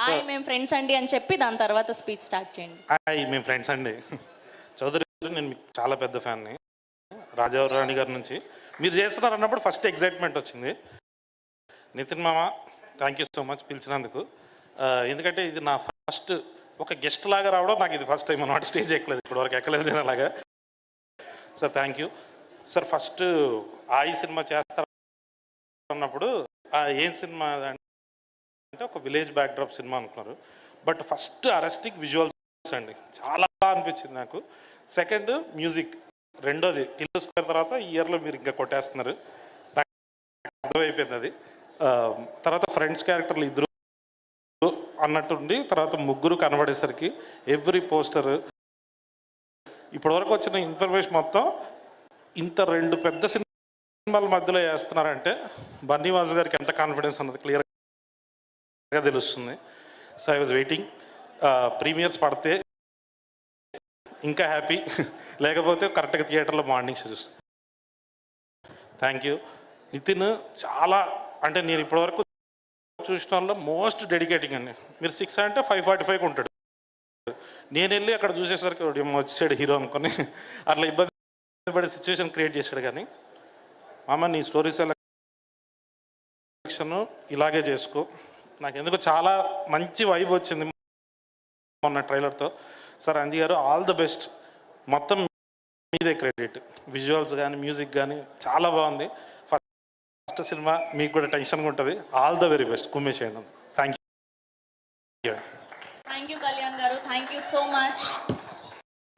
Hi మేము friends అండి అని చెప్పి దాని తర్వాత స్పీచ్ స్టార్ట్ చేయండి. హాయ్ మేము ఫ్రెండ్స్ అండి. చౌదరి గారు, నేను మీకు చాలా పెద్ద ఫ్యాన్ని. రాజారాణి గారి నుంచి మీరు చేస్తున్నారు అన్నప్పుడు ఫస్ట్ ఎగ్జైట్మెంట్ వచ్చింది. నితిన్ మామ, థ్యాంక్ యూ సో మచ్ పిలిచినందుకు. ఎందుకంటే ఇది నా ఫస్ట్ ఒక గెస్ట్ లాగా రావడం నాకు ఇది ఫస్ట్ టైం అన్నమాట. స్టేజ్ ఎక్కలేదు, ఇప్పటివరకు ఎక్కలేదు నేను అలాగా. Sir thank you sir. First ఆయి సినిమా చేస్తారన్నప్పుడు ఏం సినిమా అంటే ఒక విలేజ్ బ్యాక్డ్రాప్ సినిమా అనుకున్నారు. బట్ ఫస్ట్ అరెస్టిక్ విజువల్స్ అండి, చాలా బాగా అనిపించింది నాకు. సెకండ్ మ్యూజిక్, రెండోది టిల్లు స్క్వేర్ తర్వాత ఈ ఇయర్లో మీరు ఇంకా కొట్టేస్తున్నారు, నాకు అర్థమైపోయింది అది. తర్వాత ఫ్రెండ్స్ క్యారెక్టర్లు ఇద్దరు అన్నట్టుండి తర్వాత ముగ్గురు కనబడేసరికి ఎవ్రీ పోస్టర్ ఇప్పటివరకు వచ్చిన ఇన్ఫర్మేషన్ మొత్తం ఇంత రెండు పెద్ద సినిమాల మధ్యలో వేస్తున్నారంటే బన్నీవాస్ గారికి ఎంత కాన్ఫిడెన్స్ అన్నది క్లియర్గా తెలుస్తుంది. So I was waiting. Premiers పడితే ఇంకా హ్యాపీ, లేకపోతే కరెక్ట్గా థియేటర్లో మార్నింగ్స్ చూస్తాను. Thank you Nithin. చాలా అంటే నేను ఇప్పటివరకు చూసిన వాళ్ళలో మోస్ట్ డెడికేటింగ్ అండి. మీరు 6 అంటే 5:45 ఉంటాడు, నేను వెళ్ళి అక్కడ చూసేసరికి వచ్చాడు హీరో అనుకొని అట్లా ఇబ్బంది పడే సిచ్యువేషన్ క్రియేట్ చేశాడు. కానీ మామ నీ స్టోరీ సెలెక్షన్ ఇలాగే చేసుకో. నాకు ఎందుకు చాలా మంచి వైబ్ వచ్చింది మొన్న ట్రైలర్తో. సార్ అంజీ గారు ఆల్ ద బెస్ట్. మొత్తం మీదే క్రెడిట్, విజువల్స్ కానీ మ్యూజిక్ కానీ చాలా బాగుంది. ఫస్ట్ సినిమా మీకు కూడా టెన్షన్గా ఉంటుంది. ఆల్ ద వెరీ బెస్ట్, కుమ్మేసేయండి. Thank you. Thank you Kalyan గారు, థ్యాంక్ యూ సో మచ్.